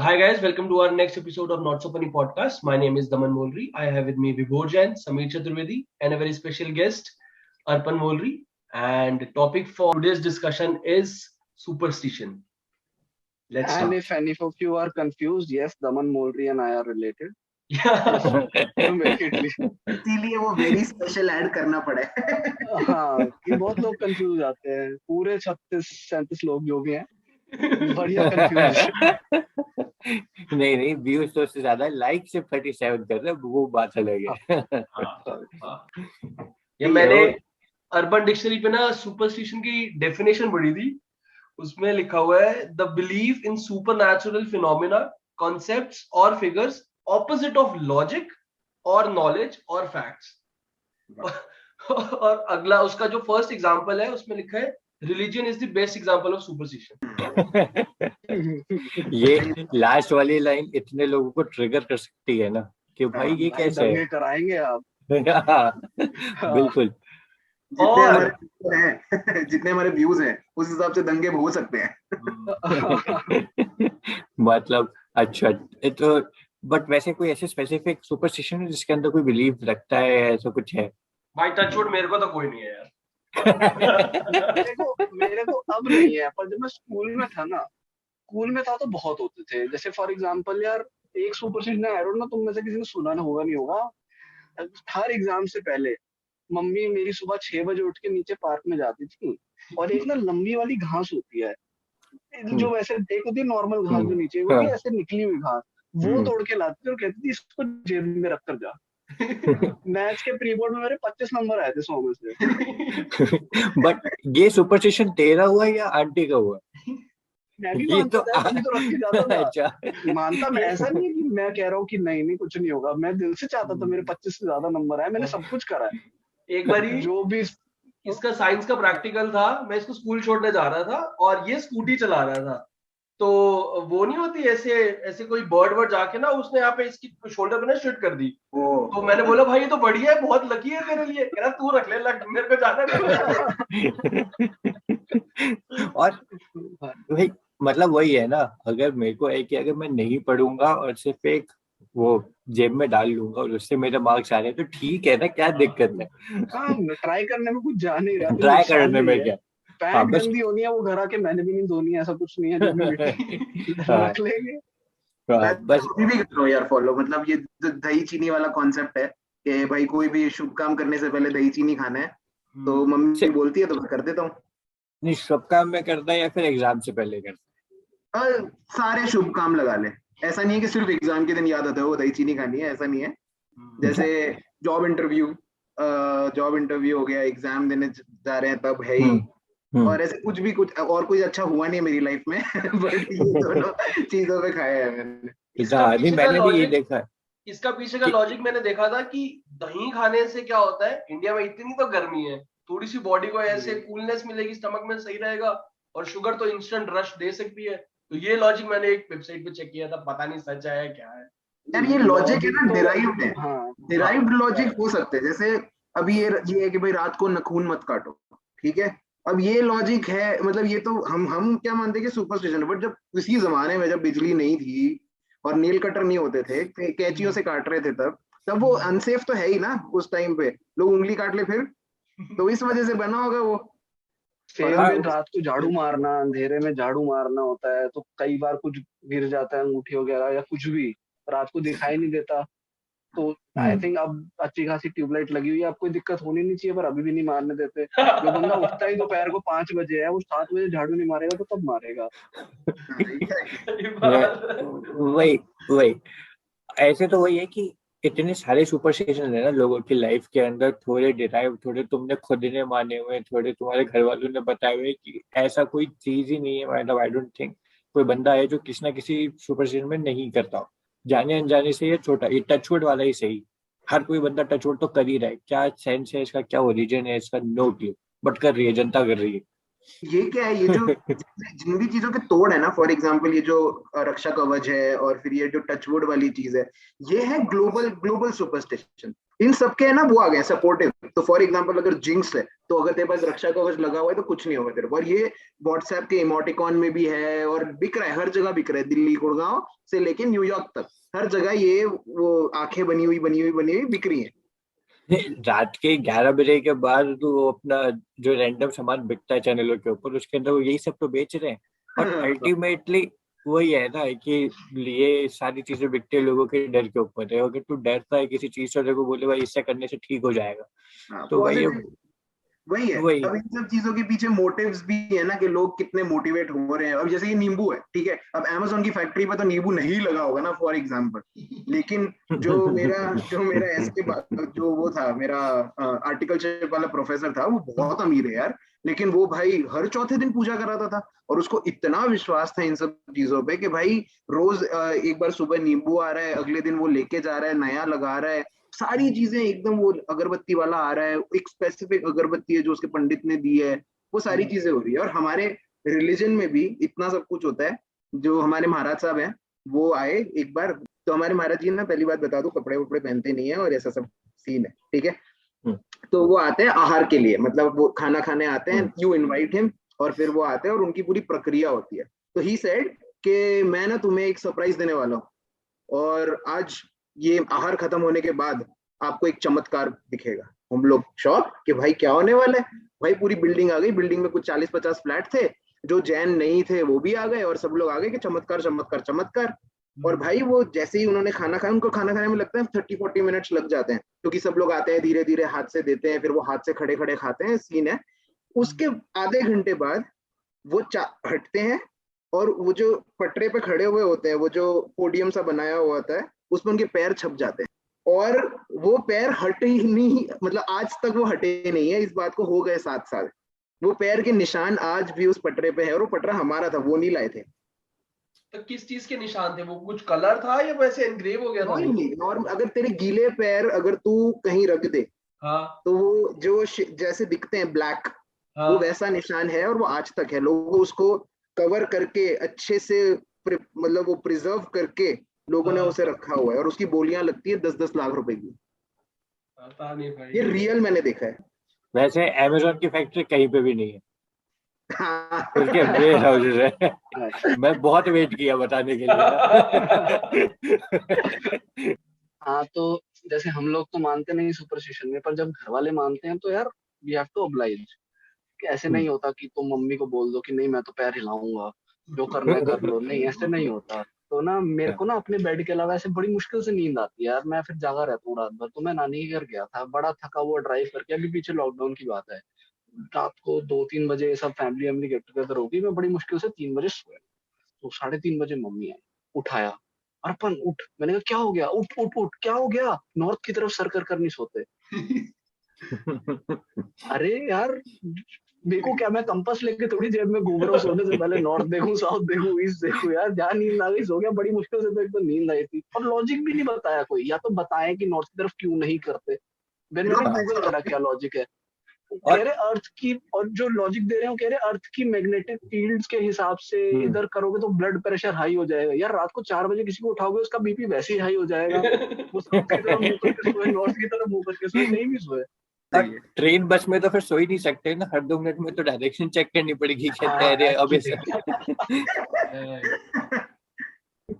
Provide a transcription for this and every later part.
Hi guys, welcome to our next episode of Not So Funny podcast. My name is Daman Molri. I have with me Vibhor Jain, Sameer Chaturvedi, and a very special guest, Arpan Molri. And the topic for today's discussion is superstition. Let's And start. if any of you are confused, yes, Daman Molri and I are related. Just Yeah. to make it clear. इसीलिए वो very special add करना पड़ा है। हाँ, कि बहुत लोग confuse जाते हैं, पूरे 36-37 लोग जो भी हैं, बढ़िया कंफ्यूज। नहीं नहीं, व्यूज तो उससे ज्यादा लाइक सिर्फ 37 कर रहे हैं, वो बात अलग है। ये मैंने अर्बन डिक्शनरी पे ना सुपरस्टिशन की डेफिनेशन पढ़ी थी। उसमें लिखा हुआ है the belief in supernatural phenomena, concepts और फिगर्स ऑपोजिट ऑफ लॉजिक और नॉलेज और फैक्ट्स। और अगला उसका जो फर्स्ट एग्जांपल है उसमें लिखा है religion is the best example of superstition. ये लास्ट वाली लाइन इतने लोगों को ट्रिगर कर सकती है ना कि भाई ये कैसे है। दंगे कराएंगे आप। बिल्कुल। जितने हमारे व्यूज हैं उस हिसाब से दंगे हो सकते हैं। मतलब अच्छा, तो बट वैसे कोई ऐसे स्पेसिफिक सुपरस्टिशन है जिसके अंदर कोई बिलीव रखता है, ऐसा कुछ है? भाई टचवुड मेरे को तो कोई नहीं है यार। मेरे को अब नहीं है, पर जब मैं स्कूल में था ना, स्कूल में था तो बहुत होते थे। जैसे फॉर एग्जांपल यार, एक सुपरस्टिशन है, आई डोंट नो तुम में से किसी ने सुना ना होगा, नहीं होगा। हर एग्जाम से पहले मम्मी मेरी सुबह 6 बजे उठ के नीचे पार्क में जाती थी, और एक ना लंबी वाली घास होती है जो वैसे एक होती है नॉर्मल घास, जो नीचे होती है ऐसे निकली हुई घास, वो तोड़ के लाती थी और कहती थी इसको जेब में रख कर जा। मैथ्स के प्री बोर्ड में मेरे 25 नंबर आए थे 100 में से। बट ये सुपरस्टिशन तेरा हुआ या आंटी का हुआ? मैं भी ये मानता तो था, मैं तो रख के जाता था। अच्छा, मानता मैं, ऐसा नहीं है कि मैं कह रहा हूँ कि नहीं नहीं कुछ नहीं होगा, मैं दिल से चाहता था मेरे 25 से ज्यादा नंबर आए, मैंने सब कुछ करा है। एक बारी जो भी इसका साइंस का प्रैक्टिकल था, मैं इसको स्कूल छोड़ने जा रहा था और ये स्कूटी चला रहा था। तो वो नहीं होती ऐसे ऐसे कोई बर्ड वर्ड जाके ना उसने यहाँ पे इसकी शोल्डर पे ना शूट कर दी। तो मैंने बोला भाई ये तो बढ़िया है, बहुत लकी है तेरे लिए। कह रहा तू रख ले, लग मेरे पे जाना है। और भाई मतलब वही है ना, अगर मेरे को है कि अगर मैं नहीं पढ़ूंगा और सिर्फ एक वो जेब में डाल लूंगा और उससे मेरे मार्क्स आ रहे हैं तो ठीक है ना, क्या दिक्कत है? हाँ, ट्राई करने में कुछ जा नहीं रहा, ट्राई करने में क्या, पैंट गंदी होनी है वो घर आके मैंने भी नहीं धोनी है, ऐसा कुछ नहीं है, जो भी रख लेंगे। बस अभी भी कर रहा हूँ यार फॉलो, मतलब ये जो दही चीनी वाला कॉन्सेप्ट है कि भाई कोई भी शुभ काम करने से पहले दही चीनी खाना है, तो मम्मी बोलती है तो मैं कर देता हूँ। नहीं, शुभ काम में करता है या फिर एग्जाम से पहले करता है? सारे शुभ काम लगा ले, ऐसा नहीं है कि सिर्फ एग्जाम के दिन याद आता है वो दही चीनी खानी है, ऐसा नहीं है। जैसे जॉब इंटरव्यू हो गया, एग्जाम देने जा रहे हैं तब है ही, और ऐसे कुछ और कुछ अच्छा हुआ नहीं है मेरी लाइफ में। बट ये दोनों चीजों पे खाया है मैंने। मैंने भी ये देखा है। इसका पीछे का लॉजिक मैंने देखा था कि दही खाने से क्या होता है, इंडिया में इतनी तो गर्मी है, थोड़ी सी बॉडी को ऐसे कूलनेस मिलेगी, स्टमक में सही रहेगा, और शुगर तो इंस्टेंट रश दे सकती है। तो ये लॉजिक मैंने एक वेबसाइट पे चेक किया था, पता नहीं सच है क्या है यार। ये लॉजिक है ना, डिराइव्ड है। डिराइव्ड लॉजिक हो सकते हैं, जैसे अभी ये है कि भाई रात को नखून मत काटो, ठीक है। अब ये लॉजिक है, मतलब ये तो हम क्या मानते हैं कि सुपरस्टिशन है। बट जब किसी जमाने में जब बिजली नहीं थी और नील कटर नहीं होते थे, कैंचियों से काट रहे थे, तब वो अनसेफ तो है ही ना। उस टाइम पे लोग उंगली काट ले फिर, तो इस वजह से बना होगा वो। सेम में रात को झाड़ू मारना, अंधेरे में झाड़ू मारना होता है, तो कई बार कुछ गिर जाता है, अंगूठी वगैरह या कुछ भी, रात को दिखाई नहीं देता। तो आई थिंक अब अच्छी खासी ट्यूबलाइट लगी हुई है, अब कोई दिक्कत होनी नहीं चाहिए, पर अभी भी नहीं मारने देते। जो बंदा उठता ही दोपहर को 5 बजे है, वो 7 बजे झाड़ू नहीं मारेगा तो कब मारेगा? वही ऐसे तो वही है कि इतने सारे सुपरस्टिशन है ना लोगों की लाइफ के अंदर, थोड़े डिराइव, थोड़े तुमने खुद ने माने हुए, थोड़े तुम्हारे घर वालों ने बताए हुए, कि ऐसा कोई चीज ही नहीं है। मतलब आई डोंट थिंक कोई बंदा है जो किसी ना किसी सुपरस्टिशन में नहीं करता हो, जाने अनजाने से। ये छोटा, ये टचवुड वाला ही सही, हर कोई बंदा टचवुड तो कर ही रहा है। क्या सेंस है इसका, क्या ओरिजिन है इसका, नो क्लू, बट कर रही है, जनता कर रही है। ये क्या है, ये जो जिन भी चीजों के तोड़ है ना, फॉर एग्जाम्पल ये जो रक्षा कवच है और फिर ये जो टचवुड वाली चीज है, ये है ग्लोबल सुपरस्टिशन। इन सबके है ना वो आ गए सपोर्टिव। तो फॉर एग्जांपल अगर जिंक्स है तो अगर तेरे पास रक्षा कवच लगा हुआ है तो कुछ नहीं होगा तेरे को। और ये व्हाट्सएप के इमोटिकॉन में भी है और बिक रहा है, हर जगह बिक रहा है, दिल्ली गुड़गांव से लेके न्यूयॉर्क तक हर जगह ये वो आंखें बनी हुई बिक रही है। रात के 11 बजे के बाद तो वो अपना जो रैंडम सामान बिकता है चैनलों के ऊपर उसके अंदर वो यही सब तो बेच रहे हैं। और अल्टीमेटली वही है ना कि ये सारी चीजें बिकते हैं लोगों के डर के ऊपर है। अगर तू डरता है किसी चीज से, देखो बोले भाई इससे करने से ठीक हो जाएगा, तो भाई वही है। अब इन सब चीजों के पीछे मोटिव्स भी है ना कि लोग कितने मोटिवेट हो रहे हैं। अब जैसे ये नींबू है, ठीक है, अब अमेज़न की फैक्ट्री पे तो नींबू नहीं लगा होगा ना फॉर एग्जांपल, लेकिन जो मेरा जो वो था मेरा आर्टिकलशिप वाला प्रोफेसर था, वो बहुत अमीर है यार, लेकिन वो भाई हर चौथे दिन पूजा कराता था और उसको इतना विश्वास था इन सब चीजों पे कि भाई रोज एक बार सुबह नींबू आ रहा है, अगले दिन वो लेके जा रहा है, नया लगा रहा है, सारी चीजें एकदम, वो अगरबत्ती वाला आ रहा है, एक स्पेसिफिक अगरबत्ती है जो उसके पंडित ने दी है, वो सारी चीजें हो रही है। और हमारे रिलीजन में भी इतना सब कुछ होता है। जो हमारे महाराज साहब हैं वो आए एक बार, तो हमारे महाराज जी ना, पहली बात बता दो, कपड़े वपड़े पहनते नहीं है और ऐसा सब सीन है, ठीक है। तो वो आते हैं आहार के लिए, मतलब वो खाना खाने आते हैं, यू इनवाइट हिम, और फिर वो आते हैं और उनकी पूरी प्रक्रिया होती है। तो ही सेड कि मैं ना तुम्हें एक सरप्राइज देने वाला हूँ और आज ये आहार खत्म होने के बाद आपको एक चमत्कार दिखेगा। हम लोग शॉक कि भाई क्या होने वाला है। भाई पूरी बिल्डिंग आ गई, बिल्डिंग में कुछ 40-50 फ्लैट थे, जो जैन नहीं थे वो भी आ गए और सब लोग आ गए कि चमत्कार चमत्कार चमत्कार। और भाई वो जैसे ही उन्होंने खाना खाया, उनको खाना खाने में लगता है 30-40 मिनट्स लग जाते हैं, क्योंकि सब लोग आते हैं धीरे धीरे हाथ से देते हैं, फिर वो हाथ से खड़े खड़े खाते हैं, सीन है। उसके आधे घंटे बाद वो हटते हैं और वो जो पटरे पे खड़े हुए होते हैं, वो जो पोडियम सा बनाया हुआ होता है, उसमें उनके पैर छप जाते हैं और वो पैर हटे ही नहीं, मतलब आज तक वो हटे नहीं है। इस बात को हो गए 7 साल। वो पैर के निशान आज भी उस पटरे पे है और वो पटरा हमारा था, वो नहीं लाए थे। तो किस चीज के निशान थे वो? कुछ कलर था या वैसे एनग्रेव हो गया था? नॉर्मल, अगर तेरे गीले पैर अगर तू कहीं रख दे, हाँ, तो वो जो जैसे दिखते हैं ब्लैक, हाँ, वो वैसा निशान है और वो आज तक है। लोग उसको कवर करके अच्छे से मतलब वो प्रिजर्व करके लोगों ने उसे रखा हुआ है और उसकी बोलियां लगती है 10-10 लाख रुपए की। पता नहीं भाई, ये रियल मैंने देखा है। वैसे अमेज़न की फैक्ट्री कहीं पे भी नहीं है, हाँ। उसके वेयर हाउसेज है। मैं बहुत वेट किया बताने के लिए। हाँ, तो जैसे हम लोग तो मानते नहीं सुपरस्टिशन में, पर जब घर वाले मानते हैं तो यार वी हैव टू ऑब्लाइज। कि ऐसे नहीं होता कि तुम मम्मी को बोल दो कि नहीं मैं तो पैर हिलाऊंगा, जो करना है कर लो, नहीं ऐसे नहीं होता। तो ना मेरे को ना अपने बेड के अलावा ऐसे बड़ी मुश्किल से नींद आती है यार, मैं फिर जागा रहता हूँ रात भर। तो मैं नानी के घर गया था, बड़ा थका हुआ ड्राइव करके, अभी पीछे लॉकडाउन की बात है, रात को 2-3 बजे सब फैमिली गेट टुगेदर होगी, मैं बड़ी मुश्किल से 3 बजे सोया। तो 3:30 बजे मम्मी आई, उठाया, अर्पण उठ। मैंने कहा क्या हो गया? उठ उठ उठ, क्या हो गया? नॉर्थ की तरफ सर कर नहीं सोते? अरे यार मेरे को क्या, मैं कंपास लेके थोड़ी जेब में घूम रहा हूँ सोने से पहले, नॉर्थ देखूं साउथ देखूं ईस्ट देखूं यार, जहाँ नींद आ गई सो गया। बड़ी मुश्किल से तो एक तो नींद आई थी, और लॉजिक भी नहीं बताया कोई, या तो बताए कि नॉर्थ की तरफ क्यों नहीं करते। मैंने गूगल करा क्या लॉजिक है, कह रहे अर्थ की, और जो लॉजिक दे रहे हो कह रहे अर्थ की मैग्नेटिक फील्ड्स के हिसाब से इधर करोगे तो ब्लड प्रेशर हाई हो जाएगा। यार रात को 4 बजे किसी को उठाओगे उसका बीपी वैसे ही हाई हो जाएगा। वो साउथ की तरफ मुंह करके सोए, नॉर्थ की तरफ मुंह करके सोए, कहीं भी सोए। ट्रेन बस में तो फिर सो ही नहीं सकते ना, हर 2 मिनट में तो डायरेक्शन चेक करनी पड़ेगी कि तेरे अब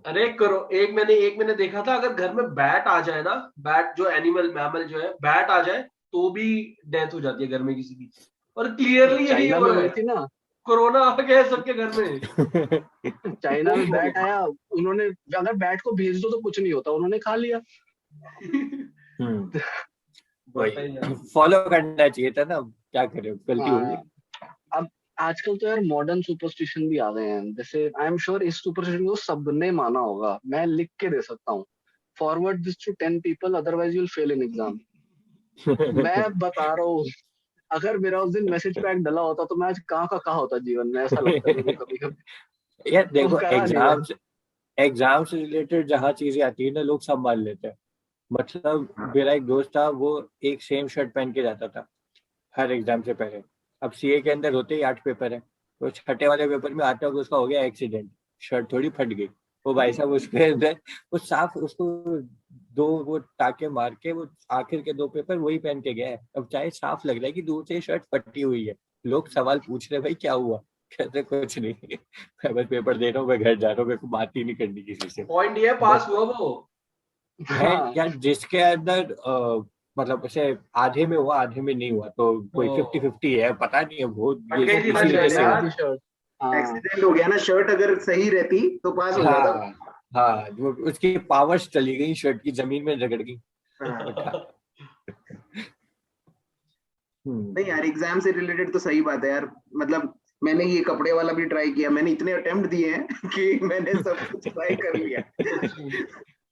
अरे करो, एक मैंने देखा था, अगर घर में बैट आ जाए ना, बैट जो एनिमल मैमल जो है, बैट आ जाए तो भी डेथ हो जाती है घर में किसी की। और क्लियरली यही चाइना हुआ में है, हुई थी ना, कोरोना आ गया है सबके घर में। चाइना में बैट आया, उन्होंने अगर बैट को भेज दो तो कुछ नहीं होता, उन्होंने खा लिया। वही फॉलो करना चाहिए था ना, क्या करे, गलती हो गई। अब आजकल तो यार मॉडर्न सुपरस्टिशन भी आ गए हैं, जैसे आई एम श्योर इस सुपरस्टिशन को सबने माना होगा, मैं लिख के दे सकता हूँ, forward this to 10 people otherwise you will fail in exam. मैं बता रहा हूँ, अगर मेरा उस दिन मैसेज पैक डला होता तो मैं आज कहाँ का कहाँ होता जीवन में, ऐसा लगता है मेरे को कभी कभी। यार देखो, करा नहीं मैं। एग्जाम से रिलेटेड जहाँ चीजें आती है ना, लोग सब मान लेते हैं। मतलब मेरा एक दोस्त था, वो एक सेम शर्ट पहन के जाता था हर एग्जाम से पहले। अब सीए के अंदर होते ही 8 पेपर है, तो छठे वाले पेपर में आता हुआ उसका हो गया एक्सीडेंट, शर्ट थोड़ी फट गई। वो भाई साहब उसके अंदर वो साफ उसको दो वो टाके मार के वो आखिर के 2 पेपर वही पहन के गया है। अब चाहे साफ लग रहा है कि दूर से शर्ट फटी हुई है, लोग सवाल पूछ रहे भाई क्या हुआ, कहते कुछ नहीं मैं बस पेपर दे रहा हूँ, मैं घर जा रहा हूँ, मेरे को बात ही नहीं करनी किसी से। पॉइंट ये है, पास हुआ वो। है यार जिसके अंदर मतलब ऐसे आधे में हुआ आधे में नहीं हुआ, तो कोई 50-50 है, पता नहीं है वो फट ये गई सब थी ना इसी वजह शर्ट से यार। हुआ। एक्सीडेंट हो गया ना, शर्ट अगर सही रहती तो पास हो जाता। हाँ हाँ, वो उसकी पावर्स चली गई, शर्ट की जमीन में रगड़ गई। हाँ। नहीं यार, एग्जाम से रिलेटेड तो सही बात है यार। मतलब मैंने ये कपड़े वाला भी ट्राई किया, मैंने इतने अटेम्प्ट दिए हैं कि मैंने सब कुछ ट्राई कर लिया।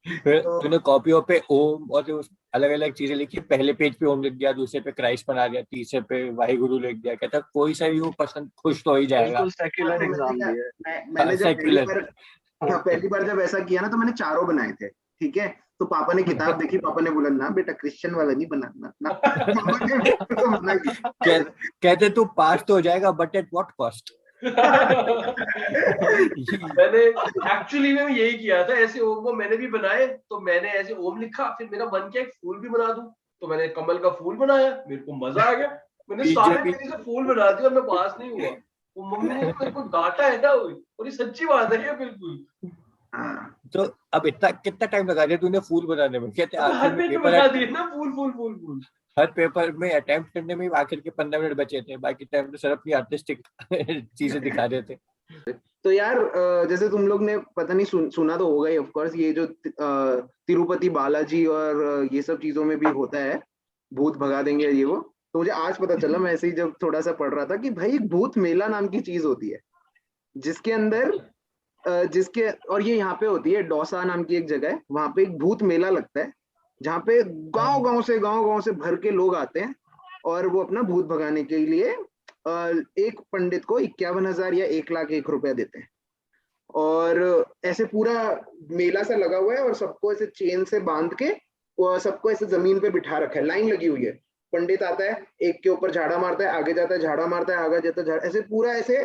फिर तो तूने कॉपियों पे ओम और जो अलग अलग चीजें लिखी, पहले पेज पे ओम लिख दिया, दूसरे पे क्राइस्ट बना दिया, तीसरे पे वाहिगुरु लिख दिया, कहता कोई सा भी वो पसंद खुश तो हो ही जाएगा। बिल्कुल सेक्युलर एग्जाम मैंने दिया। मैंने जब सेक्युलर। पहली बार जब ऐसा किया ना, तो मैंने चारों बनाए थे, ठीक है। तो पापा ने किताब देखी, पापा ने बोला ना बेटा क्रिश्चियन वाला नहीं बनाना ना। पापा ने तो मना किया। कहते तू पास तो हो जाएगा बट एट व्हाट कॉस्ट। मैंने एक्चुअली में यही किया था, ऐसे ओम को मैंने भी बनाए, तो मैंने ऐसे ओम लिखा, फिर मेरा मन किया एक फूल भी बना दूं, तो मैंने कमल का फूल बनाया, मेरे को मजा आ गया, मैंने सारे तेजी से फूल बना दिया और मैं पास नहीं हुआ। वो मम्मी ने मेरे को डांटा है ना, और ये सच्ची बात है, ये बिल्कुल। तो अब इतना कितना टाइम लगा दिया तूने फूल बनाने में? कहते हर आखिर में पेज पे पेपर बना दिए ना, फूल फूल फूल फूल। हर पेपर में अटेम्प्ट करने में आखिर के 15 मिनट बचे थे, बाकी टाइम तो सर अपनी आर्टिस्टिक चीजें दिखा रहे थे। तो यार जैसे तुम लोग ने पता नहीं सुना तो होगा ही ऑफ कोर्स, ये जो तिरुपति बालाजी और ये सब चीजों में भी होता है, भूत भगा देंगे ये वो। तो मुझे आज पता चला, मैं ऐसे ही जब थोड़ा सा पढ़ रहा था, कि भाई एक भूत मेला नाम की चीज होती है, जिसके अंदर जिसके और ये यहाँ पे होती है, डोसा नाम की एक जगह है, वहां पे एक भूत मेला लगता है, जहाँ पे गांव गांव से भर के लोग आते हैं, और वो अपना भूत भगाने के लिए एक पंडित को 51,000 या 1,01,000 रुपया देते हैं। और ऐसे पूरा मेला सा लगा हुआ है, और सबको ऐसे चेन से बांध के वो सबको ऐसे जमीन पे बिठा रखा है, लाइन लगी हुई है। पंडित आता है, एक के ऊपर झाड़ा मारता है, आगे जाता है, झाड़ा मारता है, आगे जाता है, ऐसे पूरा ऐसे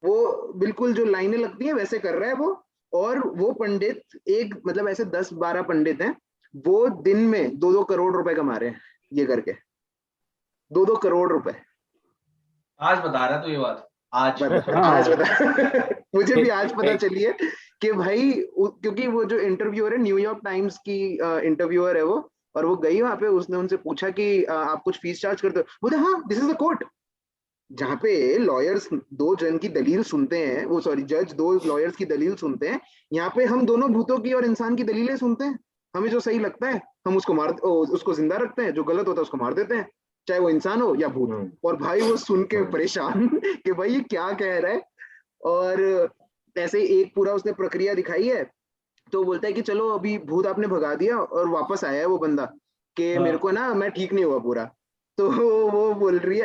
वो बिल्कुल जो लाइनें लगती है वैसे कर रहा है वो। और वो पंडित एक मतलब ऐसे 10-12 पंडित हैं, वो दिन में 2-2 करोड़ रुपए कमा रहे हैं ये करके, 2-2 करोड़ रुपए। आज बता रहा तू ये बात? आज आज बता मुझे भी आज पता चली है कि भाई, क्योंकि वो जो इंटरव्यूअर है, न्यूयॉर्क टाइम्स की इंटरव्यूअर है वो, और वो गई वहां पे, उसने उनसे पूछा कि आप कुछ फीस चार्ज करते हो? बोले हाँ, दिस इज द कोर्ट, जहाँ पे लॉयर्स 2 जन की दलील सुनते हैं, वो सॉरी जज 2 लॉयर्स की दलील सुनते हैं, यहाँ पे हम दोनों भूतों की और इंसान की दलीलें सुनते हैं। हमें जो सही लगता है हम उसको जिंदा रखते हैं, जो गलत होता है उसको मार देते हैं, चाहे वो इंसान हो या भूत। और भाई वो सुन के परेशान कि भाई ये क्या कह रहा है। और ऐसे एक पूरा उसने प्रक्रिया दिखाई है। तो बोलता है कि चलो अभी भूत आपने भगा दिया, और वापस आया है वो बंदा कि मेरे को ना, मैं ठीक नहीं हुआ पूरा। तो वो बोल रहे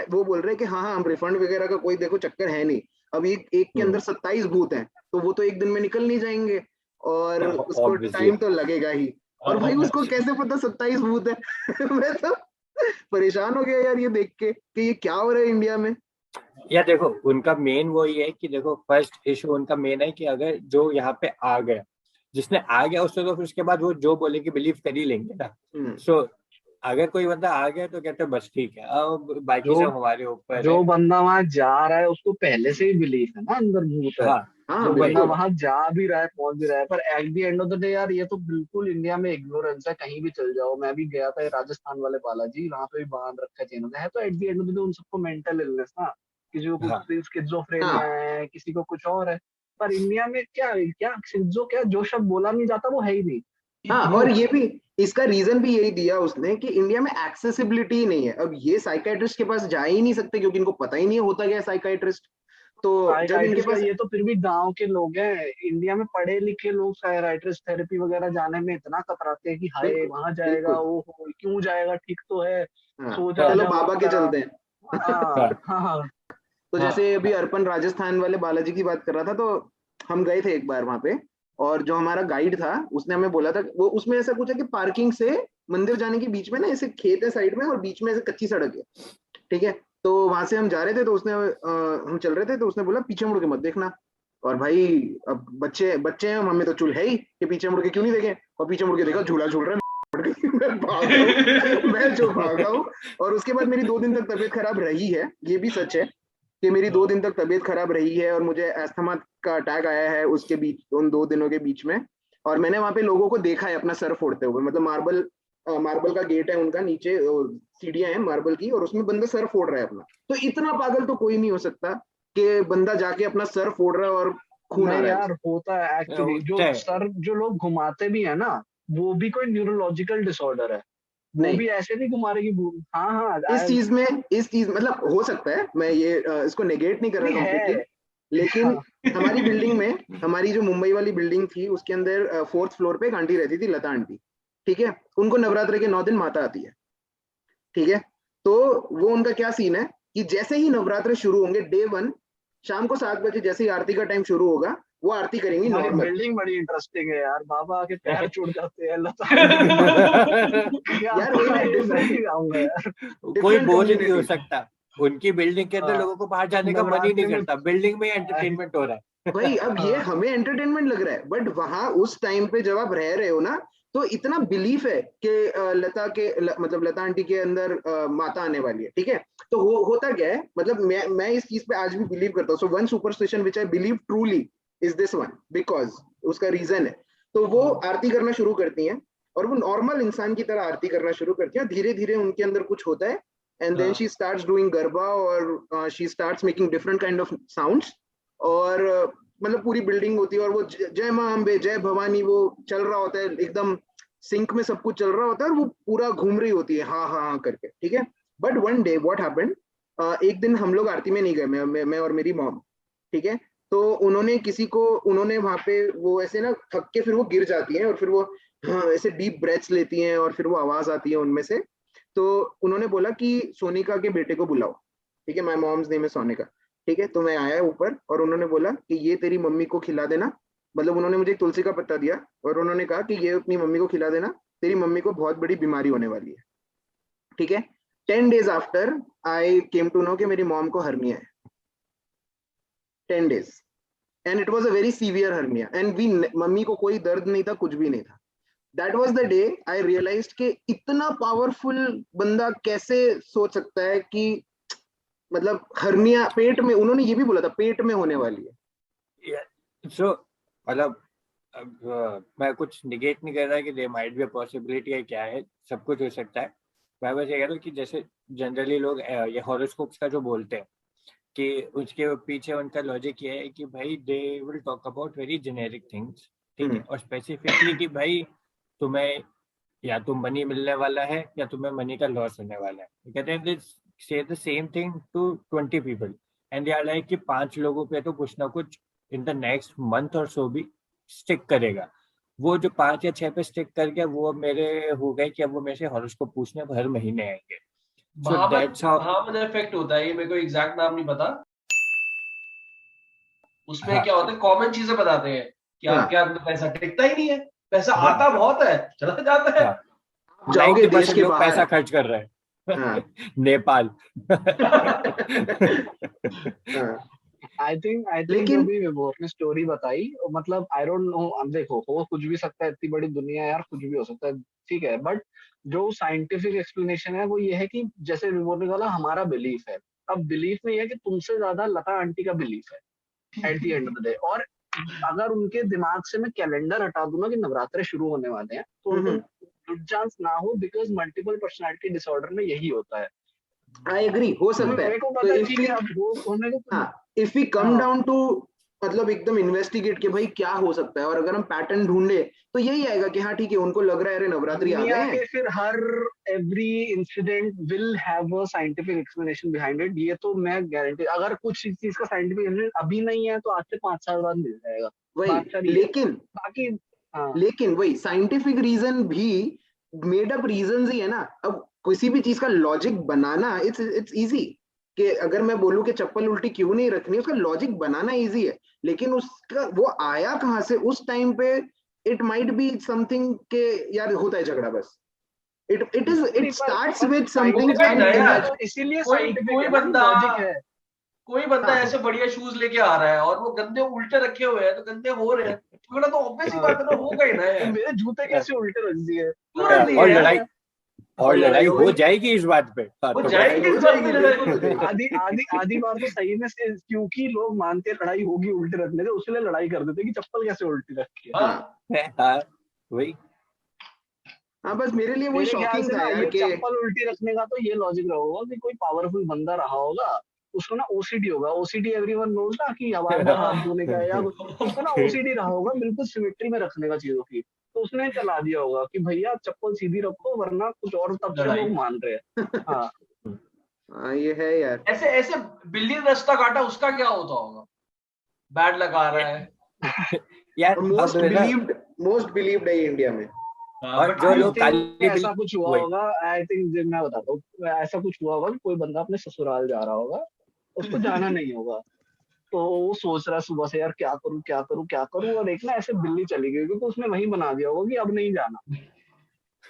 हैं कि हाँ हम रिफंड वगैरह का कोई देखो चक्कर है नहीं, अब एक के अंदर 27 भूत हैं, तो वो तो एक दिन में निकल नहीं जाएंगे, और उसको टाइम तो लगेगा ही। और भाई उसको कैसे पता 27 भूत है मैं तो परेशान हो गया यार ये देख के कि ये क्या हो रहा है इंडिया में। या देखो उनका मेन वो ये है कि देखो फर्स्ट इशू उनका मेन है कि अगर जो यहाँ पे आ गया, जिसने आ गया उससे तो फिर उसके बाद वो जो बोले कि बिलीव कर ही लेंगे ना। सो अगर कोई बंदा आ गया तो कहते हैं बस ठीक है, अब बाकी सब हमारे ऊपर है। जो बंदा वहां जा रहा है उसको पहले से ही बिलीफ है ना अंदर भूत है। जो बंदा वहां जा भी रहा है, पहुंच भी रहा है, पर at the end of the day यार ये तो बिल्कुल इंडिया में इग्नोरेंस है। कहीं भी चल जाओ, मैं भी गया था राजस्थान वाले बालाजी, वहां पे भी बांध रखा चेनों है। तो at the end of the day उन सबको मेंटल इलनेस ना, किसी को कुछ स्किज़ोफ्रेनिया है, किसी को कुछ और है। पर इंडिया में क्या क्या क्या जो शब्द बोला नहीं जाता वो है ही नहीं। हाँ, और ये भी इसका रीजन भी यही दिया उसने कि इंडिया में एक्सेसिबिलिटी नहीं है। अब ये साइकाइट्रिस्ट के पास जा ही नहीं सकते, क्योंकि इनको पता ही नहीं होता क्या है साइकाइट्रिस्ट। तो जब इनके पास ये तो फिर भी गांव के लोग हैं। इंडिया में पढ़े लिखे लोग साइकाइट्रिस्ट थेरेपी वगैरह जाने में इतना कतराते हैं कि हाय वहां जाएगा, वो क्यों जाएगा, ठीक तो है, सो जा, चलो बाबा के चलते हैं। हाँ। तो जैसे अभी अर्पण राजस्थान वाले बालाजी की बात कर रहा था, तो हम गए थे एक बार वहां पे, और जो हमारा गाइड था उसने हमें बोला था, वो उसमें ऐसा कुछ है कि पार्किंग से मंदिर जाने के बीच में ना ऐसे खेत है साइड में, और बीच में ऐसे कच्ची सड़क है, ठीक है। तो वहां से हम जा रहे थे, तो उसने हम चल रहे थे, तो उसने बोला पीछे मुड़ के मत देखना। और भाई अब बच्चे बच्चे हैं, हमें तो चुल है ही कि पीछे मुड़ के क्यों नहीं देखें, और पीछे मुड़ के देखा झूला झूल रहा है गई। मैं भागा हूँ, मैं जो भागा हूँ। और उसके बाद मेरी 2 दिन तक तबीयत खराब रही है, ये भी सच है कि मेरी 2 दिन तक तबीयत खराब रही है और मुझे अस्थमा का अटैक आया है उसके बीच, उन 2 दिनों के बीच में। और मैंने वहां पे लोगों को देखा है अपना सर फोड़ते हुए, मतलब मार्बल का गेट है उनका, नीचे सीढ़ियां हैं मार्बल की, और उसमें बंदा सर फोड़ रहा है अपना। तो इतना पागल तो कोई नहीं हो सकता कि बंदा जाके अपना सर फोड़ रहा है और खून आ नहीं रहा है। यार, होता है एक्चुअली। जो होता है। सर जो लोग घुमाते भी है ना, वो भी कोई न्यूरोलॉजिकल डिसऑर्डर है, वो नहीं, भी ऐसे नहीं घुमा रहे कि हाँ हाँ इस चीज मतलब हो सकता है, मैं ये इसको नेगेट नहीं कर रहा नहीं कंप्लीटली, है। लेकिन हाँ, हमारी बिल्डिंग में, हमारी जो मुंबई वाली बिल्डिंग थी उसके अंदर 4th फ्लोर पे एक आंटी रहती थी, लता आंटी। ठीक है, उनको नवरात्र के 9 दिन माता आती है। ठीक है, तो वो उनका क्या सीन है कि जैसे ही नवरात्र शुरू होंगे, डे 1 शाम को 7 बजे जैसे ही आरती का टाइम शुरू होगा, वो आरती करेंगी तुम्हारी नॉर्मल। बिल्डिंग बड़ी इंटरेस्टिंग है यार, बाबा के पैर छूट जाते हैं लता आंटी के पास। यार यार वही ना, मैं नहीं जाऊंगा यार। कोई डिफरेंट बोझ नहीं हो कम्युनिटी। सकता। उनकी बिल्डिंग के अंदर हाँ, लोगों को बाहर जाने का मन ही नवरात्रि नहीं में करता, बिल्डिंग में ही एंटरटेनमेंट हो रहा है। भाई अब ये हाँ, हमें एंटरटेनमेंट लग रहा है, बट वहां उस टाइम पे जब आप रह रहे हो ना, तो इतना बिलीफ है कि मतलब लता आंटी के अंदर माता आने वाली है। ठीक है, तो होता क्या है, मतलब मैं इस चीज पे आज भी बिलीव करता हूँ। So one superstition which I believe truly is this one, because उसका रीजन है। तो वो आरती करना शुरू करती हैं, और वो नॉर्मल इंसान की तरह आरती करना शुरू करती हैं। धीरे धीरे उनके अंदर कुछ होता है, and then she starts doing garba, और she starts making different kind of sounds. और मतलब पूरी बिल्डिंग होती है, और वो जय मां अम्बे जय भवानी वो चल रहा होता है, एकदम सिंक में सब कुछ चल रहा होता है, और वो पूरा घूम रही होती है हाँ हाँ हाँ करके। ठीक है, but one day what happened, एक दिन हम लोग आरती में नहीं गए, मैं और मेरी मॉम। ठीक है, तो उन्होंने वहां पे वो ऐसे ना थक के फिर वो गिर जाती हैं, और फिर वो हाँ, ऐसे डीप ब्रेथ्स लेती हैं, और फिर वो आवाज आती है उनमें से। तो उन्होंने बोला कि सोनिका के बेटे को बुलाओ। ठीक है, माय मॉम्स नेम है सोनिका। ठीक है, तो मैं आया ऊपर, और उन्होंने बोला कि ये तेरी मम्मी को खिला देना। मतलब उन्होंने मुझे एक तुलसी का पत्ता दिया, और उन्होंने कहा कि ये अपनी मम्मी को खिला देना, तेरी मम्मी को बहुत बड़ी बीमारी होने वाली है। ठीक है, 10 days after I came to know कि मेरी मॉम को हर्निया है। 10 days, and it was a very severe hernia, and we, mummy को कोई दर्द नहीं था, कुछ भी नहीं था। That was the day I realise कि इतना पावरफुल बंदा कैसे सोच सकता है कि मतलब हर्निया पेट में, उन्होंने ये भी बोला था पेट में होने वाली है। सो मतलब अब मैं कुछ निगेट नहीं कर रहा कि there might be a possibility है, क्या है, सब कुछ हो सकता है। मैं बस ये कह रहा हूँ कि जैसे जनरली लोग ये हॉरोस्कोप्स का जो बोलते हैं कि उसके पीछे उनका लॉजिक ये है कि भाई they will talk about very generic things, ठीक है, और स्पेसिफिकली कि भाई तुम्हें या तो मनी मिलने वाला है या तुम्हें मनी का लॉस होने वाला है। कहते हैं say the same thing to 20 people, and they are like कि 5 लोगों पे तो कुछ ना कुछ इन द नेक्स्ट मंथ और सो भी स्टिक करेगा। वो जो 5 या 6 पे स्टिक कर गया वो अब मेरे हो गए कि अब वो मेरे से हॉरोस्कोप पूछने हर महीने आएंगे। So that's how. बहामन इफेक्ट होता है, ये मेरे को एग्जैक्ट नाम नहीं पता। उसमें हाँ क्या होता है, कॉमन चीजें बताते हैं कि हाँ आपके हाथ में पैसा टिकता ही नहीं है, पैसा हाँ आता बहुत है चला जाता है। हाँ, आप जाओगे देश 90% के लोग बाहर। पैसा खर्च कर रहे हाँ हैं। नेपाल। हाँ, आई थिंक जो लेकिन भी विभोर ने स्टोरी बताई, मतलब आई डोंट नो, अब देखो हो कुछ भी सकता है, इतनी बड़ी दुनिया है यार, कुछ भी हो सकता है, ठीक है, बट जो साइंटिफिक एक्सप्लेनेशन है वो ये है कि जैसे विभोर ने कहा हमारा बिलीफ है। अब बिलीफ में ये है कि तुमसे ज्यादा लता आंटी का बिलीफ है at the end of the day. और अगर उनके दिमाग से मैं कैलेंडर हटा दूंगा कि नवरात्रे शुरू होने वाले हैं, तो उनको गुड चांस ना हो, बिकॉज मल्टीपल पर्सनालिटी डिसऑर्डर में यही होता है। आई एग्री, हो तो सकता है। मेरे को तो पता है, इफ ठीक वी, है, अब वो होने को। हाँ, इफ वी कम हाँ, डाउन टू मतलब एकदम इन्वेस्टिगेट के भाई क्या हो सकता है, और अगर हम पैटर्न ढूंढे, तो यही आएगा कि हाँ ठीक है, उनको लग रहा है अरे नवरात्रि आ गए दुनिया हैं। के फिर हर every incident will have a scientific explanation behind it, ये तो मैं गारंटी। अगर कुछ चीज का साइंटिफिक एक्सप्लेनेशन अभी नहीं है तो आज से 5 साल बाद मिल जाएगा। वही, बात सारी है, लेकिन बाकी। हाँ, लेकिन वही साइंटिफिक रीजन भी मेड अप रीजन ही है ना। अब किसी भी चीज का लॉजिक बनाना इट्स इजी, कि अगर मैं बोलूं कि चप्पल उल्टी क्यों नहीं रखनी, उसका लॉजिक बनाना इजी है, लेकिन उसका वो आया कहां से उस टाइम पे, इट माइट बी समथिंग के यार होता है झगड़ा बस। इट नहीं, स्टार्ट्स विद वो समथिंग डिपेंड है यार, अनइमेजिन। इसीलिए कोई साइंटिफिक कोई है ना कि बंदा लॉजिक है। कोई बंदा ऐसे बढ़िया शूज लेके आ रहा है और वो गंदे उल्टे रखे हुए हैं तो गंदे हो रहे हैं, तो ऑब्वियस ही बात है ना, होगा ही ना तो यार। मेरे जूते कैसे उल्टे रख दिए? तुरंत ही और है। लड़ाई हो जाएगी इस बात पे। हाँ, वो तो जाएगी हो इस बात जाएगी, पे बिल्कुल हो लड़ाई। जाएगी। आधी बार तो सही में से, क्योंकि लोग मानते हैं लड़ाई होगी उल्टे रखने से, उसके लिए लड़ाई कर देते हैं कि चप्पल कैसे उल्टी रखी है। हाँ हाँ वही। हाँ बस मेरे लिए वही मेरे ख्याल शॉकिंग से था ना यार ये कि चप्पल उल्टी रखने का तो ये लॉजिक रहा होगा कि कोई पावरफुल बंदा रहा होगा, उसको ना ओसीडी होगा। ओसीडी एवरीवन नोज ना कि बार बार हाथ धोने का, या उसको ना ओसीडी रहा होगा बिल्कुल सिमेट्री में रखने का चीजों की, तो उसने चला दिया होगा कि भैया चप्पल सीधी रखो वरना कुछ और, तब से लड़ाई। लोग मान रहे हैं। हाँ हाँ ये है यार। ऐसे ऐसे बिल्ली ने रास्ता काटा, उसका क्या होता होगा? बैड लगा रहा है। यार मोस्ट अब है ना, बिलीव्ड है ये इंडिया में। और बट जो आई लोग काली थिंक ऐसा बिल्ली, कुछ हुआ वही होगा। आई थिंक मैं बताता हूँ, ऐसा कुछ हुआ होगा कि कोई बंदा अपने ससुराल जा रहा होगा, उसको जाना नहीं होगा, तो वो सोच रहा है सुबह से यार क्या करूं क्या करूं क्या करूं, और एक ना ऐसे बिल्ली चली गई, क्योंकि उसने वही बना दिया होगा कि अब नहीं जाना,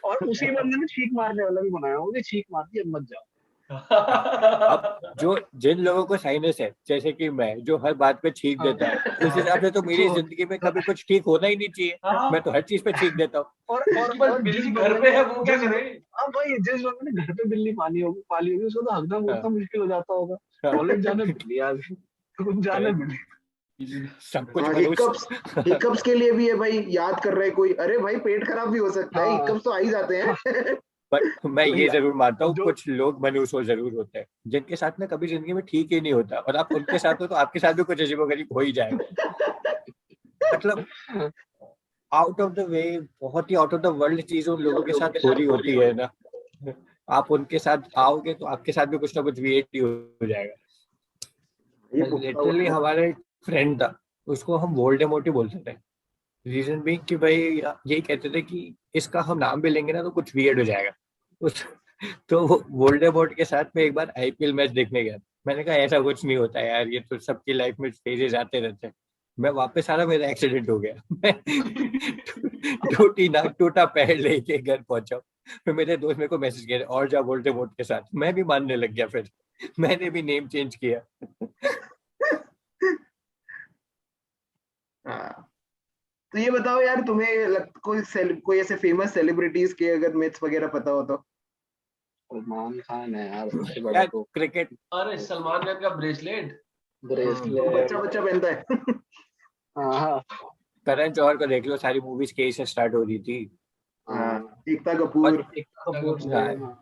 और उसी बंदे ने छींक मारने वाला भी बनाया होगा कि छींक मार दी अब मत जाओ। अब जो जिन लोगों को साइनस है, जैसे कि मैं, जो हर बात पे छींक देता है, उस हिसाब से तो मेरी जिंदगी में कभी कुछ ठीक होना ही नहीं चाहिए। मैं तो हर चीज पे छींक देता हूँ। और जिस बिल्ली घर बंदे पे ने है वो क्या करे? हाँ भाई, जिस बंदे ने घर पे बिल्ली पाली होगी उसको तो हगना बोलना मुश्किल हो जाता होगा। हाँ। टॉयलेट जाने बिल्ली आ गई, कुछ जाने बिल्ली। सब कुछ हाँ, मनुष्य। हिकअप्स के लिए भी है भाई, याद कर रहे कोई, अरे भाई पेट खराब भी हो सकता है, हाँ हिकअप्स तो आ ही जाते हैं। पर मैं ये भैया, जरूर मानता हूँ, जो कुछ लोग मनुष्य जरूर होते हैं जिनके साथ में कभी जिंदगी में ठीक ही नहीं होता, और आप उनके साथ हो तो आपके साथ भी कुछ अजीबोगरीब हो ही जाएगा। मतलब आउट ऑफ द वे, बहुत ही आउट ऑफ द वर्ल्ड चीज उन लोगों के साथ हो रही होती है ना, आप उनके साथ आओगे तो आपके साथ भी कुछ ना कुछ वियर्ड ही हो जाएगा। ये पुख्ता हुआ लिटरली है। हमारा एक फ्रेंड था, उसको हम वोल्डेमॉर्ट ही बोलते थे। रीजन भी कि भाई यही कहते थे कि इसका हम नाम भी लेंगे ना तो कुछ वियर्ड हो जाएगा उस। तो वो वोल्डेमॉर्ट के साथ में एक बार आईपीएल मैच देखने गया। मैंने कहा ऐसा कुछ नहीं होता यार, ये तो सबकी लाइफ में फेजेस आते रहते हैं। मैं वापस आ रहा, मेरा एक्सीडेंट हो गया। मैं टूटी नाक टूटा पैर लेके घर पहुंचा। फिर मेरे दोस्त मेरे को मैसेज किया और जा वोल्डेमॉर्ट के साथ, मैं भी मानने लग गया। फिर मैंने भी नेम चेंज किया। हाँ, तो ये बताओ यार, तुम्हें कोई ऐसे फेमस सेलिब्रिटीज के अगर मिथ्स वगैरह पता हो तो? सलमान खान है यार सबसे बड़ा यार तो। क्रिकेट, अरे सलमान खान का ब्रेसलेट। बच्चा ब्रेसलेट। बच्चा पहनता है। हाँ करण जौहर को देख लो, सारी मूवीज के से स्टार्ट हो रही थी। हाँ, हाँ, एकता और कपूर। एकता कपूर से। हाँ, हाँ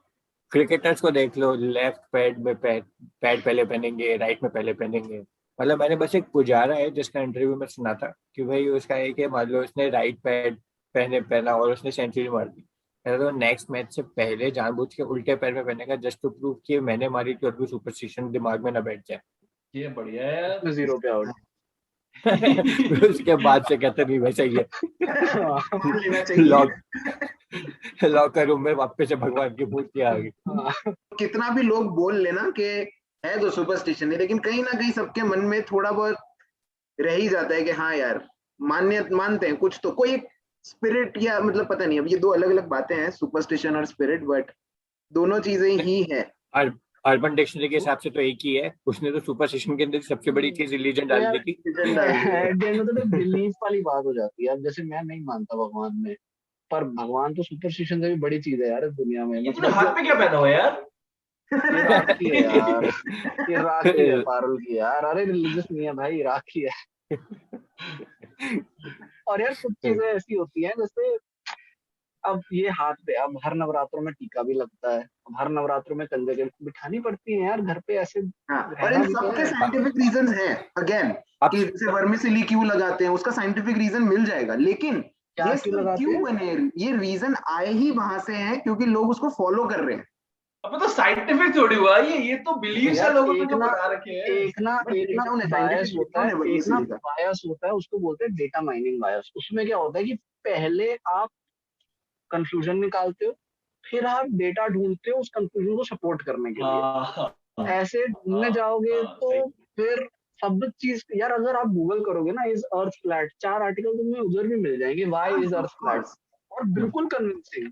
क्रिकेटर्स को देख लो, लेफ्ट पैड में पैड पहले पहनेंगे, राइट में पहले पहनेंगे। मतलब मैंने बस एक पुजारा है जिसका इंटरव्यू में सुना था कि भाई उसका एक है, मान लो उसने राइट पैड पहना और उसने सेंचुरी मार दी, तो नेक्स्ट मैच से पहले जानबूझ के उल्टे पैर में पहनेगा, जस्ट टू प्रूव कि मैंने मारी थी और भी सुपरस्टिशन दिमाग में ना बैठ जाए। ये बढ़िया है यार। उसमें 0 पे आउट। उसके बाद से कहते नहीं वैसा ही है। मान लेना चाहिए। लॉक लॉकर रूम में वापस से भगवान की मूर्ति आ गई। कितना भी लोग बोल लेना कि है तो सुपरस्टिशन है, लेकिन कहीं ना कहीं सबके मन में थोड़ा बहुत रह ही जाता है कि हाँ यार, मानते हैं कुछ तो, कोई स्पिरिट, या मतलब पता नहीं, अब ये दो अलग अलग बातें हैं, सुपरस्टिशन और स्पिरिट, बट दोनों चीजें ही है। अर्बन डिक्शनरी के हिसाब से तो एक ही है, उसने तो सुपरस्टिशन के अंदर सबसे बड़ी चीज रिलीजन तो डाल यार दी थी। Religion डाल दी है। एट द एंड में तो बिलीफ वाली बात हो जाती है। अब जैसे मैं नहीं मानता भगवान में, पर भगवान तो सुपरस्टिशन से भी बड़ी चीज है यार इस दुनिया में। ये तूने मतलब हाथ पे क्या पहना हुआ है यार? ये राखी है यार, ये राखी है पारुल की यार। अरे रिलीजियस नहीं है भाई, राखी है। और यार कुछ चीजें ऐसी होती हैं, जैसे अब ये हाथ पे, अब हर नवरात्रों में टीका भी लगता है, अब हर नवरात्रों में कंजकें बिठानी पड़ती हैं यार घर पे, ऐसे हाँ, और रहना इन भी तो सबके है। साइंटिफिक रीजन हैं अगेन, अब कि जैसे वर्मिसिली क्यों लगाते हैं, उसका साइंटिफिक रीजन मिल जाएगा, लेकिन क्या ये क्यों सब लगाते क्यों हैं? बने, ये रीजन आए ही वहां से हैं, क्योंकि लोग उसको फॉलो कर रहे हैं। अब तो साइंटिफिक थोड़ी हुआ ये तो बिलीव्स है यार लोगों ने जो बना रखे हैं। बट एक ना देखा उन्हें बायस साइंटिफिक होता लिखा है, उन्हें एक ना वर्मिसिली का। बायस होता है, उसको बोलते हैं डेटा माइनिंग बायस। उसमें क्या होता है कि पहले आप कंक्लूजन निकालते हो, फिर आप डेटा ढूंढते हो उस कंक्लूजन को सपोर्ट करने के लिए। हाँ हाँ ऐसे ढूंढने जाओगे हाँ, तो सही। फिर सब चीज यार, अगर आप गूगल करोगे ना इज अर्थ फ्लैट, 4 आर्टिकल तुम्हें उधर भी मिल जाएंगे, why is earth of flat, course, और बिल्कुल convincing.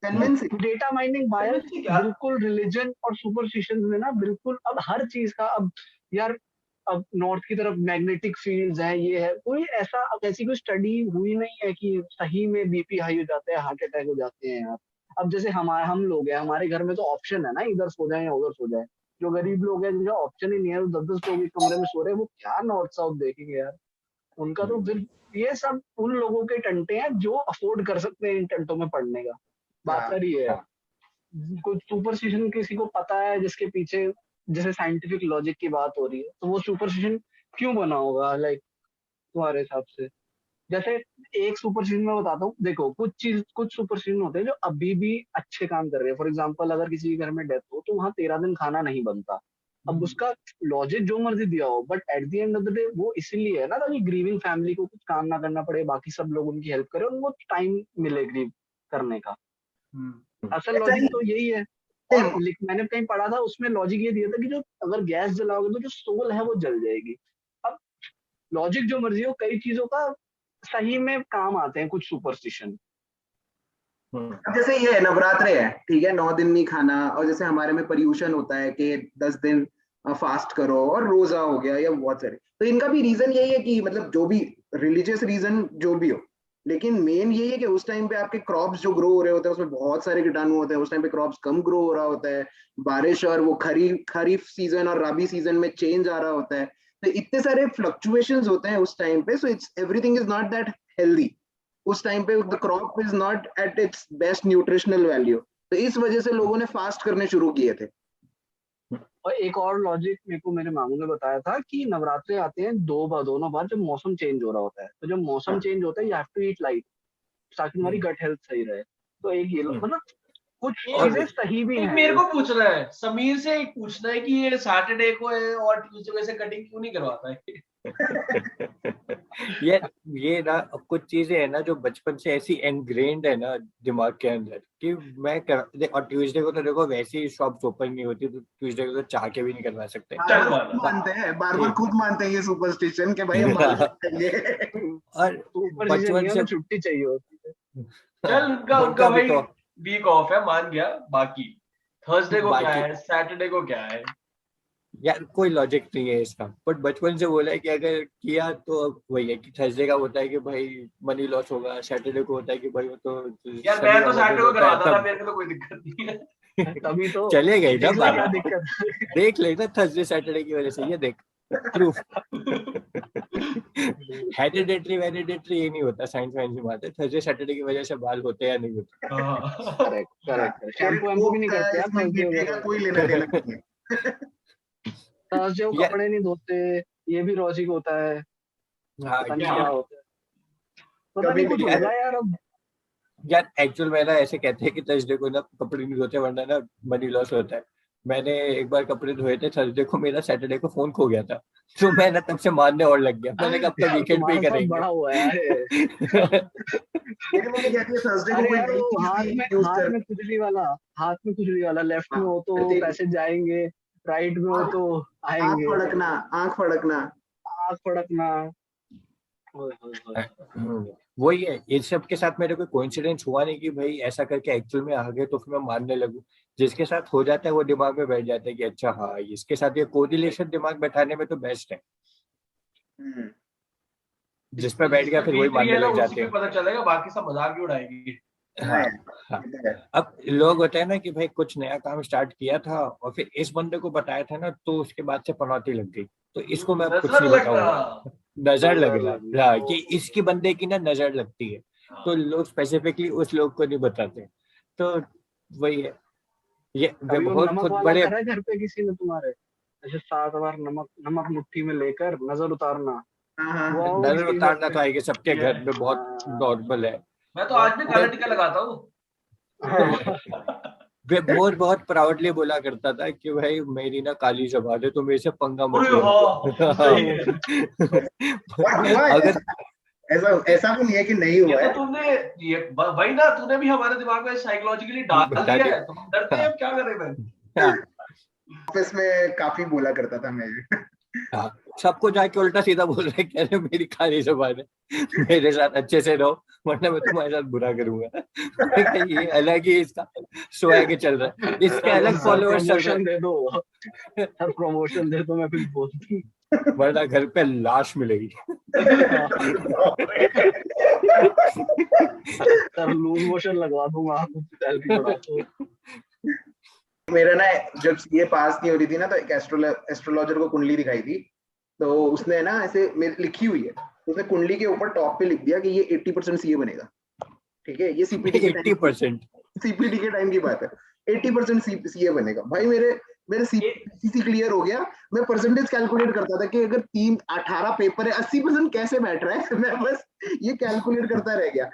Convincing. Data mining bias Convincing क्या? बिल्कुल रिलीजन और सुपरस्टिशन में ना, बिल्कुल अब हर चीज का, अब यार अब नॉर्थ की तरफ मैग्नेटिक फील्ड्स है, ये है, कोई ऐसी कोई स्टडी हुई नहीं है कि सही में बीपी हाई हो जाता है, हार्ट अटैक हो जाते हैं यार। अब जैसे हम लोग हैं, हमारे घर में तो ऑप्शन है ना, इधर सो जाए या उधर सो जाए। जो गरीब लोग हैं जिनका ऑप्शन ही नहीं है, वो 10-10 लोग एक कमरे में सो रहे हैं, वो क्या नॉर्थ साउथ देखेंगे यार। उनका तो फिर ये सब उन लोगों के टंटे हैं जो अफोर्ड कर सकते हैं इन टंटों में पढ़ने का। बात हाँ, सारी है। कुछ सुपरस्टिशन किसी को पता है जिसके पीछे, जैसे साइंटिफिक लॉजिक की बात हो रही है, तो वो सुपरस्टिशन क्यों बना होगा, लाइक तुम्हारे हिसाब से? जैसे एक सुपरस्टिशन मैं बताता हूँ, देखो कुछ सुपरस्टिशन होते हैं जो अभी भी अच्छे काम कर रहे हैं। फॉर एग्जाम्पल, अगर किसी के घर में डेथ हो तो वहाँ 13 दिन खाना नहीं बनता। अब उसका लॉजिक जो मर्जी दिया हो, but at the end of the day वो इसीलिए है ना, ताकि ग्रीविंग फैमिली को कुछ काम ना करना पड़े, बाकी सब लोग उनकी हेल्प करें, उनको टाइम मिले ग्रीव करने का। असल ऐसा लॉजिक ही तो यही है। और मैंने कहीं पढ़ा था, उसमें लॉजिक ये दिया था कि जो अगर गैस जलाओगे तो जो सोल है वो जल जाएगी। अब लॉजिक जो मर्जी हो, कई चीजों का सही में काम आते हैं कुछ सुपरस्टिशन। अब जैसे ये है, नवरात्रे है, ठीक है, 9 दिन नहीं खाना, और जैसे हमारे में पर्यूषण होता है कि 10 दिन फास्ट करो, और रोजा हो गया, या बहुत सारे, तो इनका भी रीजन यही है कि मतलब जो भी रिलीजियस रीजन जो भी हो, लेकिन मेन यही है कि उस टाइम पे आपके क्रॉप्स जो ग्रो हो रहे होते हैं उसमें बहुत सारे कीटाणु होते हैं, उस टाइम पे क्रॉप्स कम ग्रो हो रहा होता है, बारिश और वो खरीफ सीजन और रबी सीजन में चेंज आ रहा होता है, तो इतने सारे फ्लक्चुएशंस होते हैं उस टाइम पे, so it's everything is not that healthy उस टाइम पे, the crop is not at its best nutritional value, तो इस वजह से लोगों ने फास्ट करने शुरू किए थे। और एक और लॉजिक मेरे को मेरे मामू ने बताया था कि नवरात्रे आते हैं दोनों बार, जब मौसम चेंज हो रहा होता है। तो जब मौसम चेंज होता है, you have to eat light ताकि तुम्हारी गट हेल्थ सही रहे। तो एक ये मतलब कुछ चीजें सही भी हैं। मेरे को पूछना है, समीर से एक पूछना है कि ये सैटरडे को है और ट्यूसडे को ऐसे कटिंग क्यों नहीं करवाता है? ये ना कुछ चीजें है ना जो बचपन से ऐसी एनग्रेन्ड है ना दिमाग के अंदर कि मैं कर, और ट्यूसडे को तो देखो वैसे ही शॉप्स ओपन नहीं होती, तो ट्यूसडे को तो चाह के भी नहीं करवा सकते। बार खुद मानते हैं ये सुपरस्टिशन के भाई हम और बचपन से छुट्टी चाहिए होती है। चल उनका भाई वीक ऑफ है, मान गया। बाकी थर्सडे को क्या है, सैटरडे को क्या है? यार कोई लॉजिक नहीं है इसका, बट बचपन से बोला है कि अगर किया तो वही है कि थर्सडे का होता है कि भाई मनी लॉस होगा, सैटरडे को होता है कि भाई वो तो यार मैं तो सैटरडे को करवाता था, मेरे को तो कोई दिक्कत नहीं है। तभी तो चलेगा ही ना क्या दिक्कत। देख लेना थर्सडे सैटरडे की वजह से, ये देख प्रूफ। हेरिडेटरी वेरिडेटरी ये नहीं होता, साइंस वाइंस की बात है, थर्सडे सैटरडे की वजह से बाल होते हैं या नहीं होते। करेक्ट शैम्पू भी नहीं करते आप थर्सडे, कोई लेना देना नहीं है। थर्सडे को कपड़े नहीं धोते, ये भी लॉजिक होता है। पता नहीं क्या होता है, पता नहीं कुछ होगा यार। अब यार एक्चुअल में ना ऐसे कहते हैं कि थर्सडे को ना कपड़े नहीं धोते वरना ना मनी लॉस होता है। मैंने एक बार कपड़े धोए थे थर्सडे को, मेरा सैटरडे को फोन खो गया था, तो मैं ना तब से मानने और लग गया। मैंने कहा अब तो वीकेंड पे ही करेंगे। बड़ा हुआ है मेरी मम्मी कहती है थर्सडे को कोई नई चीज यूज कर, हाथ में खुजली वाला लेफ्ट में हो तो पैसे जाएंगे, राइट में हो तो आएंगे। आंख फड़कना। वही है, इस सब के साथ मेरे कोई कोइंसिडेंस हुआ नहीं कि भाई ऐसा करके एक्चुअल में आ गए तो फिर मैं मानने लगूं। जिसके साथ हो जाता है वो दिमाग में बैठ जाता है कि अच्छा हाँ इसके साथ ये कोरिलेशन दिमाग बैठाने में तो बेस्ट है। जिस पे बैठ गया फिर वही मानने लग जाते हैं। पता चलेगा, बाकी सब मजाक ही उड़ाएंगे। हाँ, हाँ। अब लोग होते हैं ना कि भाई कुछ नया काम स्टार्ट किया था और फिर इस बंदे को बताया था ना, तो उसके बाद से पनौती लग गई, तो इसको मैं कुछ नहीं बताऊंगा। नजर लग रहा कि इसकी बंदे की ना नजर लगती है, तो लोग स्पेसिफिकली उस लोग को नहीं बताते। तो वही है, ये बहुत खुद बड़े घर पे किसी ने तुम्हारे ऐसे 7 बार नमक मुट्ठी में लेकर नजर उतारना। नजर उतारना तो आएगी सबके घर में, बहुत नॉर्मल है। मैं तो आज भी काला टीका लगाता हूँ। वे बहुत प्राउडली बोला करता था कि भाई मेरी ना काली जबान है तो मेरे से पंगा मत लो। अगर ऐसा भी नहीं है कि नहीं हुआ है। तुमने ये भाई ना, तूने भी हमारे दिमाग में साइकोलॉजिकली डाल दिया है। तुम डरते हैं, अब क्या करें मैं? ऑफिस में काफी बोला करता था मैं। सबको जाके उल्टा सीधा बोल रहे, कह रहे मेरी काली जबान है, मेरे साथ अच्छे से रहो, वरना मैं तुम्हारे साथ बुरा करूंगा। ये अलग ही इसका शो है कि चल रहा है, इसके अलग फॉलोअर्स चल रहे प्रमोशन दे दो सर, प्रमोशन दे दो, मैं कुछ बोलती हैं, वरना घर पे लाश मिलेगी। सर लूज मोशन लगवा दूंगा आपको, सेल्फी बढ़ा दो। मेरा ना जब ये पास नहीं हो रही थी ना, तो एक एस्ट्रोलॉजर को कुंडली दिखाई थी, तो उसने ना ऐसे लिखी हुई है, उसने कुंडली के ऊपर टॉप पे लिख दिया कि ये 80% सीए बनेगा। ठीक है, ये सीपीटी के 80%, सीपीटी के टाइम की बात है, 80% सीए बनेगा। भाई मेरे सीसी क्लियर हो गया। मैं परसेंटेज कैलकुलेट करता था कि अगर 18 पेपर है, 80% कैसे बैठ रहा है। मैं बस ये कैलकुलेट करता रह गया।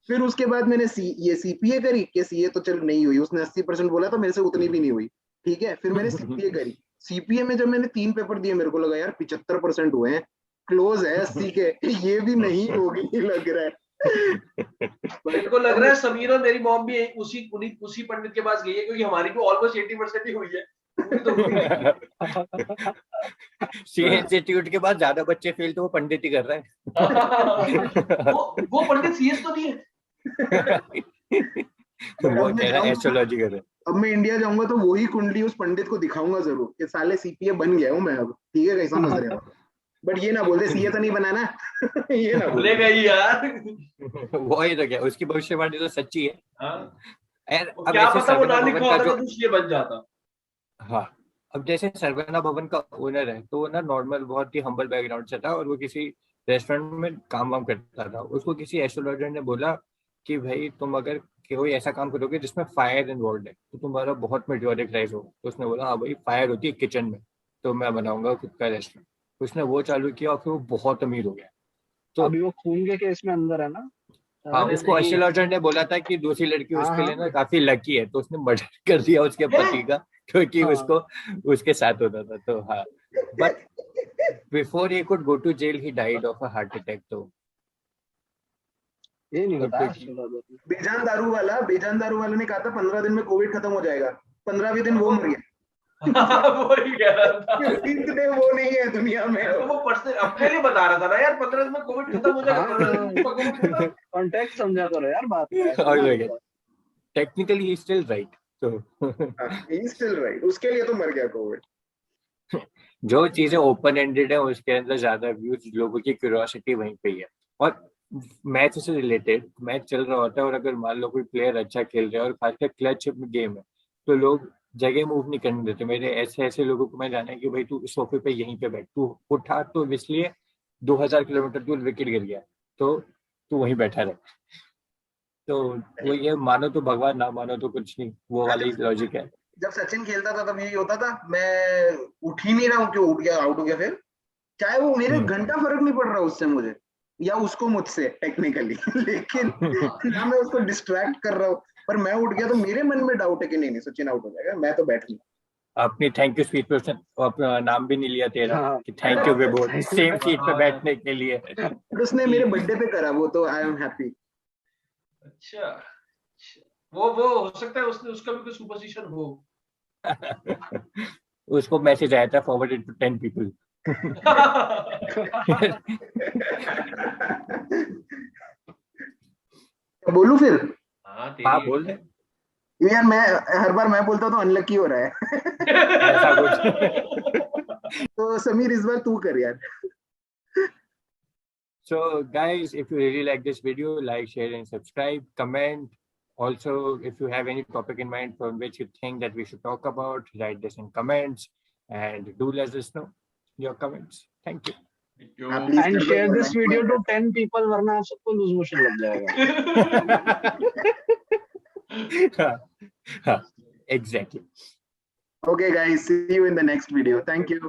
फिर उसके बाद मैंने ये सीपीए करी कि सीए तो चल नहीं हुई, उसने 80% बोला तो मेरे से उतनी भी नहीं हुई। ठीक है, फिर मैंने सीपीए करी। सीपीए में जब मैंने 3 पेपर दिए, मेरे को लगा यार 75% हुए हैं, क्लोज है 80 के, ये भी नहीं होगी लग रहा है। मेरे को लग रहा है समीर और मेरी मॉम भी उसी पंडित के पास गई है, क्योंकि हमारी भी ऑलमोस्ट 80% ही हुई है। सी इंस्टीट्यूट के बाद ज्यादा बच्चे फेल तो वो पंडित ही कर रहा है। वो पंडित सीएस तो नहीं है। वो कह रहा है एस्ट्रोलॉजी कर रहा है। अब मैं इंडिया जाऊंगा तो वही कुंडली उस पंडित को दिखाऊंगा जरूर कि साले सीपीए बन गया हूं मैं अब। ठीक है, कैसा समझ रहे हो? बट ये ना बोलते सीए तो नहीं बनाना। ये ना बोलेगा ही यार। वो ही तो क्या, उसकी भविष्यवाणी तो सच्ची है। अब क्या जैसे पता वो ना सरवना लिखा भवन का होता जो, तो ये बन जाता। हाँ, अब जैसे सरवना भवन का ओनर है, तो वो ना नॉर्मल बहुत ही हम्बल बैकग्राउंड से था, और वो किसी रेस्टोरेंट में काम वाम करता था। उसको किसी एस्ट्रोलॉजर ने बोला कि भाई तुम अगर कोई ऐसा काम करोगे जिसमें फायर इन्वॉल्व है तो तुम्हारा बहुत मेटेरिक राइज होगा। तो उसने बोला हाँ भाई, फायर होती है किचन में, तो मैं बनाऊंगा खुद का रेस्टोरेंट। उसने वो चालू किया और फिर वो बहुत अमीर हो गया। तो अभी वो खून के केस में अंदर है ना? हाँ, अरे उसको नहीं। एस्ट्रोलॉजर ने बोला था कि दूसरी लड़की हाँ उसके लिए हाँ ना काफी लकी है, तो उसने मर्डर कर दिया उसके पति का, क्योंकि हाँ। उसको उसके साथ होता था। तो हाँ, but before he could go to jail he died of a heart attack. तो ये नहीं तो बताया क्योंकि एस्ट्रोलॉजर ने। बेजान दारू वाले ने कहा था 15 दिन में कोविड खत्म हो जाएगा, 15वें दिन वो मर गया। वही कह रहा था। 15 दिन वो नहीं है दुनिया में। तो वो पर्सनल अपने लिए बता रहा था ना यार, 15 दिन में कोविड खत्म हो जाएगा, 15 दिन में कोविड खत्म। कॉन्टेक्स्ट समझा करो यार बात का, ऐसे और नहीं लगे होता। Technically he still right. तो स्टिल राइट, उसके लिए तो मर गया कोविड। जो चीजें ओपन एंडेड है उसके अंदर ज्यादा व्यूज, लोगों की क्यूरियोसिटी वहीं पे ही है। और मैच से रिलेटेड, मैच चल रहा होता है और अगर मान लो कोई प्लेयर अच्छा खेल रहा है और खासकर क्लच गेम है, तो लोग जगह मूव नहीं करने देते। मेरे ऐसे ऐसे लोगों को मैं जाना है कि भाई तू सोफे पे यहीं पे बैठ, तू उठा तो इसलिए 2000 किलोमीटर दूर विकेट गिर गया, तो तू वहीं बैठा रहे। तो वो ये मानो तो भगवान, ना मानो तो कुछ नहीं, वो वाला ही लॉजिक है। जब सचिन खेलता था तब यही होता था, मैं उठ ही नहीं रहा हूँ, क्यों उठ गया, आउट हो गया, फिर चाहे वो मेरे घंटा फर्क नहीं पड़ रहा उससे मुझे, या उसको मुझसे टेक्निकली। लेकिन ना मैं उसको डिस्ट्रैक्ट कर रहा हूँ, पर मैं उठ गया तो मेरे मन में डाउट है कि नहीं नहीं सचिन आउट हो जाएगा, मैं तो बैठ नहीं। अपनी थैंक यू स्पीच पे उसने अपना नाम भी नहीं लिया तेरा हाँ कि थैंक यू विभोर सेम सीट पे बैठने के लिए। बट उसने मेरे बर्थडे पे करा वो, तो आई एम हैप्पी। अच्छा, वो हो सकता है उसने, उसका भी कोई सुपरस्टिशन हो। उसको मैसेज आया था फॉरवर्डेड टू 10 पीपल। बोलू फिर? हाँ हाँ बोल दे। यार मैं हर बार मैं बोलता हूँ तो अनलकी हो रहा है। ऐसा कुछ। तो समीर इस बार तू कर यार। So guys, if you really like this video, like, share and subscribe, comment. Also, if you have any topic in mind from which you think that we should talk about, write this in comments and do let us know your comments. Thank you. And share this video to 10 people, वरना आप सबको loose motion लग जाएगा। Exactly. Okay guys, see you in the next video. Thank you.